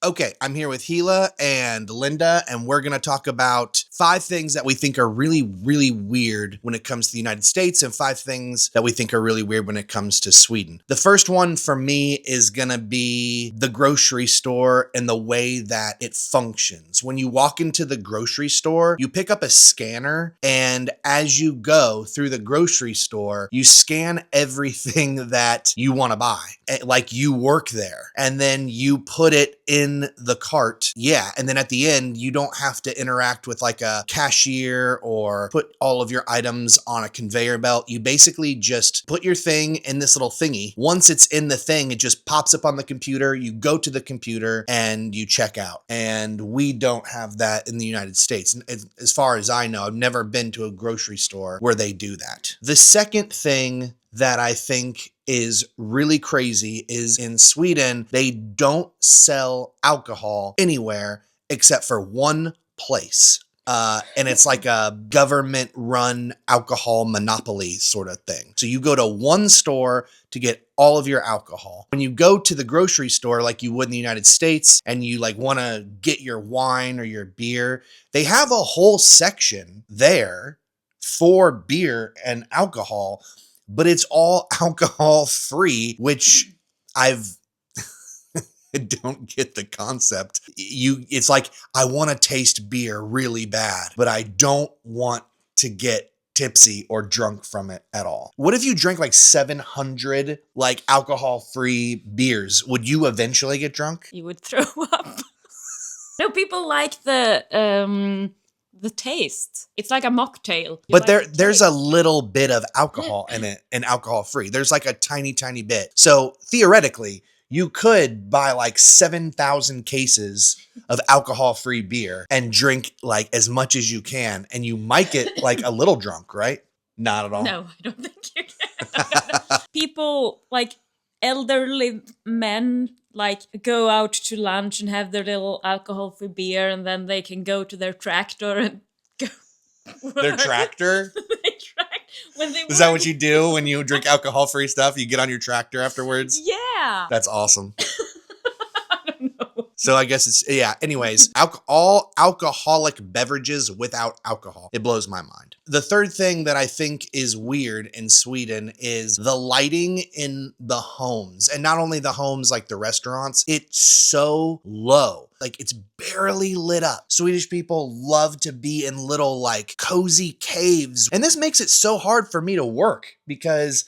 Okay, I'm here with Gila and Linda, and we're going to talk about 5 things that we think are really, really weird when it comes to the United States and 5 things that we think are really weird when it comes to Sweden. The first one for me is going to be the grocery store and the way that it functions. When you walk into the grocery store, you pick up a scanner, and as you go through the grocery store, you scan everything that you want to buy. Like you work there, and then you put it in the cart. Yeah. And then at the end, you don't have to interact with like a cashier or put all of your items on a conveyor belt. You basically just put your thing in this little thingy. Once it's in the thing, it just pops up on the computer. You go to the computer and you check out. And we don't have that in the United States. As far as I know, I've never been to a grocery store where they do that. The second thing that I think is really crazy is in Sweden, they don't sell alcohol anywhere except for one place. And it's like a government-run alcohol monopoly sort of thing. So you go to one store to get all of your alcohol. When you go to the grocery store like you would in the United States and you like want to get your wine or your beer, they have a whole section there for beer and alcohol, but it's all alcohol free, which I don't get the concept. It's like, I want to taste beer really bad, but I don't want to get tipsy or drunk from it at all. What if you drank like 700 like alcohol-free beers? Would you eventually get drunk? You would throw up. No, people like the taste. It's like a mocktail. But there's a little bit of alcohol in it and alcohol free. There's like a tiny, tiny bit. So theoretically, you could buy like 7,000 cases of alcohol-free beer and drink like as much as you can, and you might get like a little drunk, right? Not at all. No, I don't think you can. People, like elderly men, like go out to lunch and have their little alcohol-free beer, and then they can go to their tractor and go. Their tractor? When they Is that what you do when you drink alcohol-free stuff? You get on your tractor afterwards? Yeah. That's awesome. I don't know. So I guess it's, yeah. Anyways, all alcoholic beverages without alcohol. It blows my mind. The third thing that I think is weird in Sweden is the lighting in the homes. And not only the homes, like the restaurants, it's so low. Like it's barely lit up. Swedish people love to be in little like cozy caves. And this makes it so hard for me to work because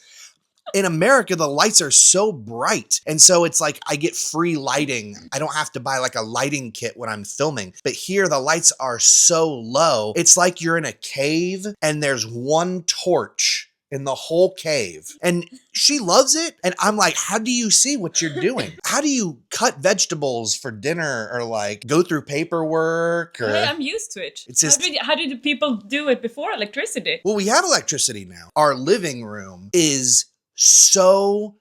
in America, the lights are so bright. And so it's like I get free lighting. I don't have to buy like a lighting kit when I'm filming. But here the lights are so low. It's like you're in a cave and there's one torch in the whole cave. And she loves it. And I'm like, how do you see what you're doing? How do you cut vegetables for dinner or like go through paperwork? Or Hey, I'm used to it. It's just, how did the people do it before electricity? Well, we have electricity now. Our living room is so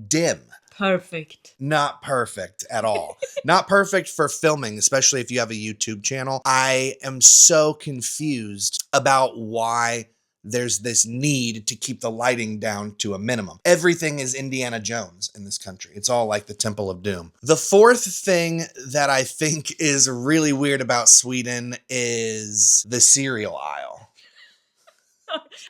dim. Perfect. Not perfect at all. Not perfect for filming, especially if you have a YouTube channel. I am so confused about why there's this need to keep the lighting down to a minimum. Everything is Indiana Jones in this country. It's all like the Temple of Doom. The fourth thing that I think is really weird about Sweden is the cereal aisle.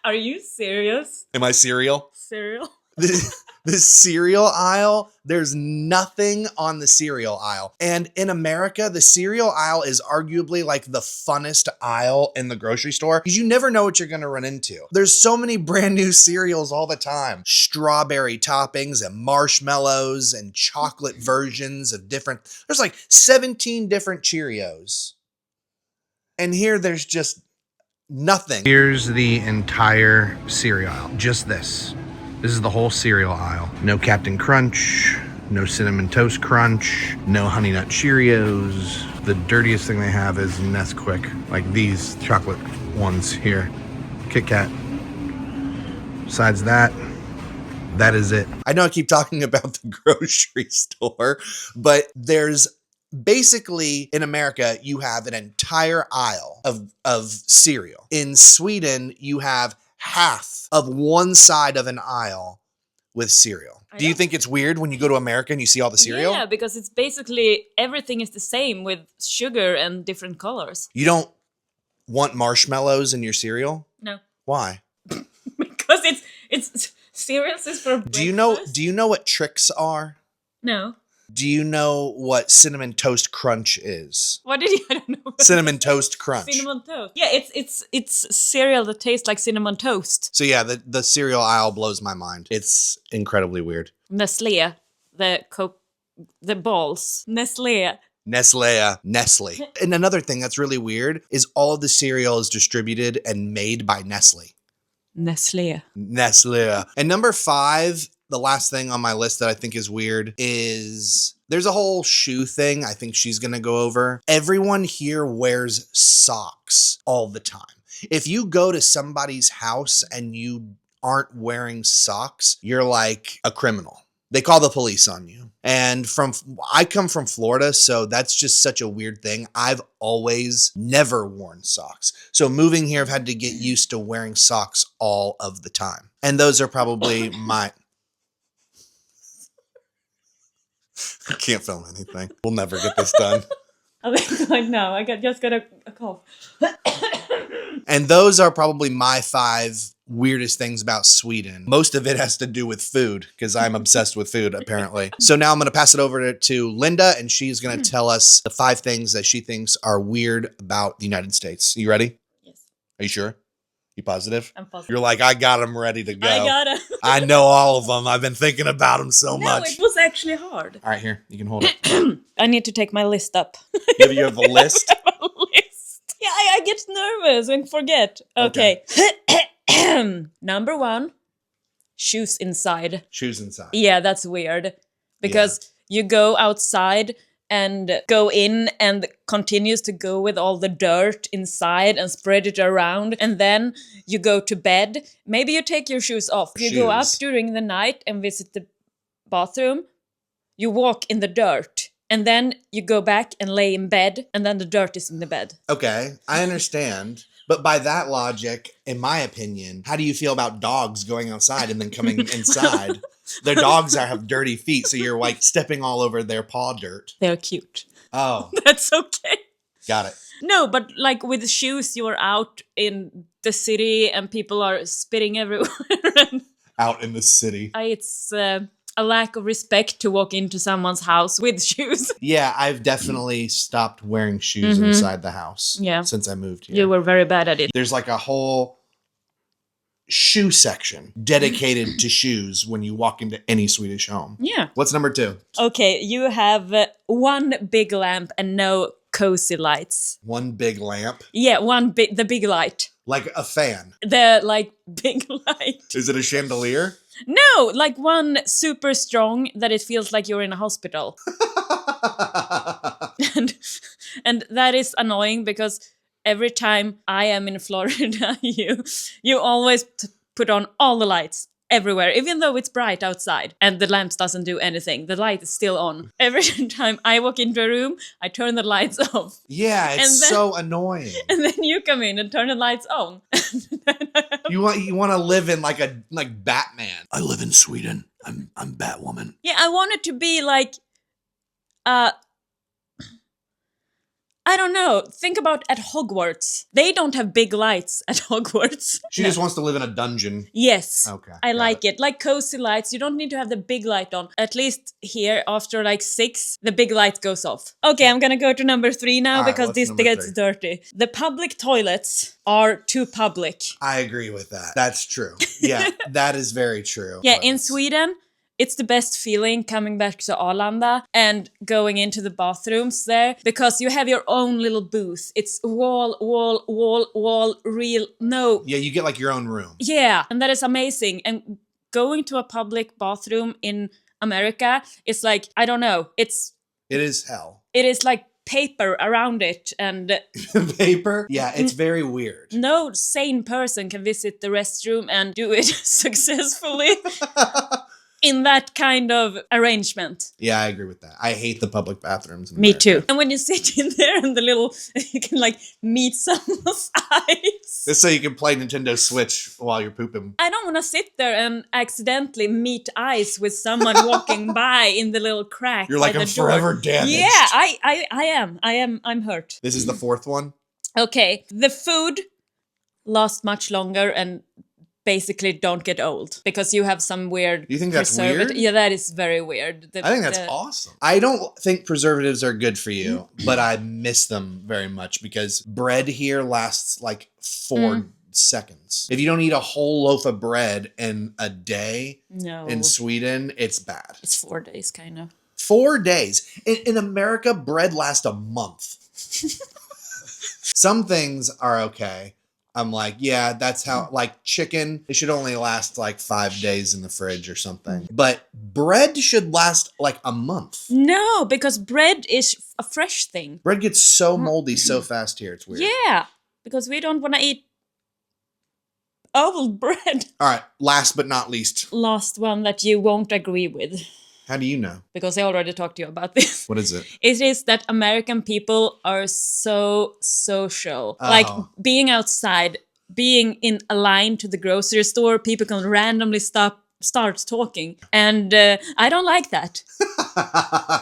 Are you serious? Am I cereal? Cereal? The cereal aisle, there's nothing on the cereal aisle. And in America, the cereal aisle is arguably like the funnest aisle in the grocery store because you never know what you're going to run into. There's so many brand new cereals all the time. Strawberry toppings and marshmallows and chocolate versions of there's like 17 different Cheerios. And here there's just nothing. Here's the entire cereal aisle, just this. This is the whole cereal aisle. No Captain Crunch, no Cinnamon Toast Crunch, no Honey Nut Cheerios. The dirtiest thing they have is Nesquik, like these chocolate ones here. Kit Kat. Besides that, that is it. I know I keep talking about the grocery store, but there's basically in America, you have an entire aisle of cereal. In Sweden, you have half of one side of an aisle with cereal. Do you think it's weird when you go to America and you see all the cereal? Yeah, because it's basically everything is the same with sugar and different colors. You don't want marshmallows in your cereal? No. Why? Because it's cereals is for breakfast. Do you know what Trix are? No. Do you know what Cinnamon Toast Crunch is? What did you? I don't know. Cinnamon Toast Crunch. Cinnamon toast. Yeah, it's cereal that tastes like cinnamon toast. So yeah, the cereal aisle blows my mind. It's incredibly weird. Nestle, the balls. Nestle. Nestle. And another thing that's really weird is all of the cereal is distributed and made by Nestle. Nestle. And number 5, the last thing on my list that I think is weird is there's a whole shoe thing I think she's going to go over. Everyone here wears socks all the time. If you go to somebody's house and you aren't wearing socks, you're like a criminal. They call the police on you. And I come from Florida, so that's just such a weird thing. I've always never worn socks. So moving here, I've had to get used to wearing socks all of the time. And those are probably my... I can't film anything. We'll never get this done. I think right now I just got a cough. And those are probably my 5 weirdest things about Sweden. Most of it has to do with food because I'm obsessed with food, apparently. So now I'm going to pass it over to Linda, and she's going to tell us the 5 things that she thinks are weird about the United States. You ready? Yes. Are you sure? You positive? I'm positive. You're like, I got them ready to go. I got it. I know all of them. I've been thinking about them so much. No, it was actually hard. All right, here. You can hold it. I need to take my list up. You have a list? I have a list. Yeah, I get nervous and forget. Okay. Number 1, shoes inside. Shoes inside. Yeah, that's weird. Because you go outside and go in and continues to go with all the dirt inside and spread it around. And then you go to bed. Maybe you take your shoes off. You go up during the night and visit the bathroom. You walk in the dirt. And then you go back and lay in bed. And then the dirt is in the bed. Okay, I understand. But by that logic, in my opinion, how do you feel about dogs going outside and then coming inside? Their dogs have dirty feet, so you're like stepping all over their paw dirt. They're cute. Oh. That's okay. Got it. No, but like with shoes, you're out in the city and people are spitting everywhere. Out in the city. It's a lack of respect to walk into someone's house with shoes. Yeah, I've definitely stopped wearing shoes inside the house since I moved here. You were very bad at it. There's like a whole shoe section dedicated to shoes when you walk into any Swedish home. Yeah. What's number 2? Okay, you have 1 big lamp and no cozy lights. 1 big lamp? Yeah, the big light. Like a fan? The like big light. Is it a chandelier? No, like 1 super strong that it feels like you're in a hospital. and that is annoying because every time I am in Florida, you always put on all the lights everywhere, even though it's bright outside and the lamps doesn't do anything. The light is still on. Every time I walk into a room, I turn the lights off. Yeah, it's so annoying. And then you come in and turn the lights on. You want to live in like Batman. I live in Sweden. I'm Batwoman. Yeah, I want it to be like I don't know. Think about at Hogwarts. They don't have big lights at Hogwarts. She just wants to live in a dungeon. Yes. Okay. I like it. Like cozy lights. You don't need to have the big light on. At least here, after like 6, the big light goes off. Okay, I'm gonna go to number 3 now because this gets dirty. The public toilets are too public. I agree with that. That's true. Yeah, that is very true. Yeah, in Sweden, it's the best feeling coming back to Arlanda and going into the bathrooms there because you have your own little booth. It's wall, real, no. Yeah, you get like your own room. Yeah, and that is amazing. And going to a public bathroom in America, it's like, I don't know, it is hell. It is like paper around it and... Paper? Yeah, it's very weird. No sane person can visit the restroom and do it successfully. in that kind of arrangement. Yeah, I agree with that. I hate the public bathrooms in Me America. too. And when you sit in there and the little, you can like meet someone's eyes. Just so you can play Nintendo Switch while you're pooping. I don't want to sit there and accidentally meet eyes with someone walking by in the little crack. You're like, by I'm the door. forever damaged. Yeah, I am. I'm hurt. This is the fourth one. Okay, the food lasts much longer and basically don't get old because you have some weird. You think that's weird? Yeah, that is very weird. I think that's awesome. I don't think preservatives are good for you, but I miss them very much because bread here lasts like 4 seconds. If you don't eat a whole loaf of bread in a day in Sweden, it's bad. It's 4 days, kind of. 4 days. In America, bread lasts a month. Some things are okay. I'm like, yeah, that's how, like chicken, it should only last like 5 days in the fridge or something. But bread should last like a month. No, because bread is a fresh thing. Bread gets so moldy so fast here. It's weird. Yeah, because we don't want to eat old bread. All right, last but not least. Last one that you won't agree with. How do you know? Because I already talked to you about this. What is it? It is that American people are so social. Oh. Like being outside, being in a line to the grocery store, people can randomly start talking. And I don't like that.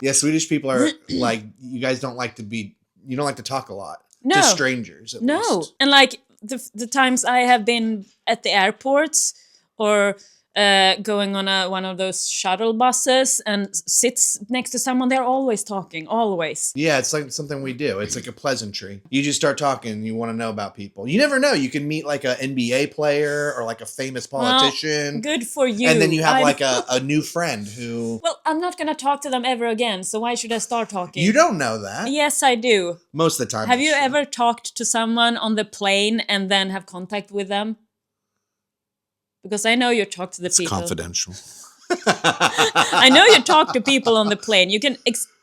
Yeah, Swedish people are like, you guys don't like you don't like to talk a lot. No. To strangers, at least. And like the times I have been at the airports or going on one of those shuttle buses and sits next to someone, they're always talking, always. Yeah, it's like something we do. It's like a pleasantry. You just start talking, you want to know about people. You never know. You can meet like an NBA player or like a famous politician. Well, good for you. And then you have like a new friend who... Well, I'm not going to talk to them ever again, so why should I start talking? You don't know that. Yes, I do. Most of the time. Have you ever talked to someone on the plane and then have contact with them? Because I know you talk to the people. It's confidential. I know you talk to people on the plane. You can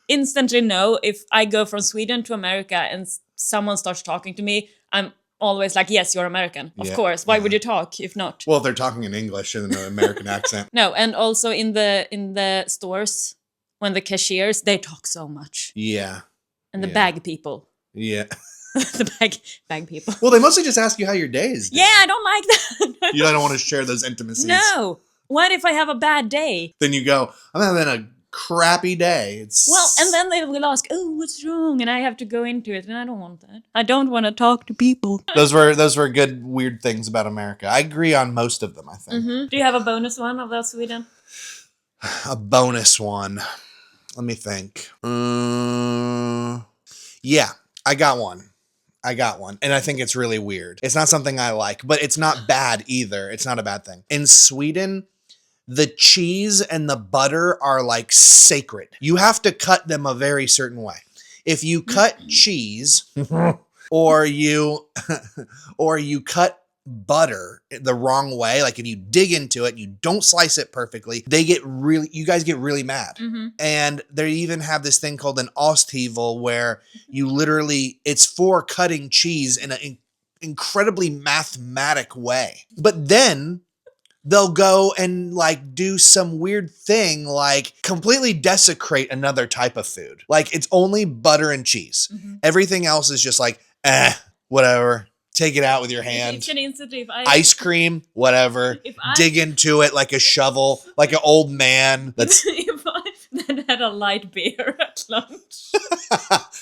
instantly know if I go from Sweden to America and someone starts talking to me, I'm always like, yes, you're American. Of course. Why would you talk if not? Well, they're talking in English in an American accent. No, and also in the stores, when the cashiers, they talk so much. Yeah. And the bag people. Yeah. The bag people. Well, they mostly just ask you how your day is doing. Yeah, I don't like that. You don't want to share those intimacies. No. What if I have a bad day? Then you go, I'm having a crappy day. Well, and then they will ask, oh, what's wrong? And I have to go into it, and I don't want that. I don't want to talk to people. Those were good, weird things about America. I agree on most of them, I think. Mm-hmm. Do you have a bonus one about Sweden? A bonus one. Let me think. Yeah, I got one. And I think it's really weird. It's not something I like, but it's not bad either. It's not a bad thing. In Sweden, the cheese and the butter are like sacred. You have to cut them a very certain way. If you cut cheese or you cut butter the wrong way, like if you dig into it, you don't slice it perfectly, you guys get really mad. Mm-hmm. And they even have this thing called an osthyvel where you literally, it's for cutting cheese in an incredibly mathematic way. But then they'll go and like do some weird thing, like completely desecrate another type of food. Like it's only butter and cheese. Mm-hmm. Everything else is just like, whatever. Take it out with your hand. Ice cream, whatever. Dig into it like a shovel, like an old man that's if I then had a light beer at lunch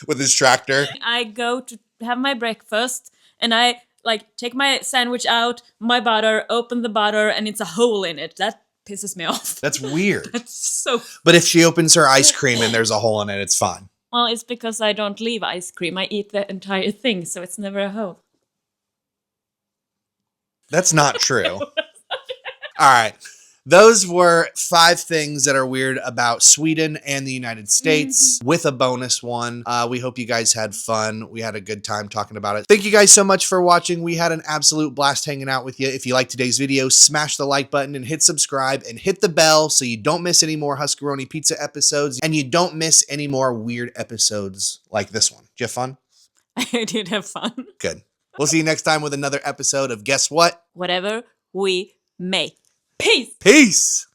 with his tractor. I go to have my breakfast and I like take my sandwich out, my butter, open the butter, and it's a hole in it. That pisses me off. That's weird. That's so. But if she opens her ice cream and there's a hole in it, it's fine. Well, it's because I don't leave ice cream. I eat the entire thing, so it's never a hole. That's not true. All right. Those were 5 things that are weird about Sweden and the United States with a bonus one. We hope you guys had fun. We had a good time talking about it. Thank you guys so much for watching. We had an absolute blast hanging out with you. If you liked today's video, smash the like button and hit subscribe and hit the bell so you don't miss any more Huskaroni Pizza episodes and you don't miss any more weird episodes like this one. Did you have fun? I did have fun. Good. We'll see you next time with another episode of Guess What? Whatever we make. Peace. Peace.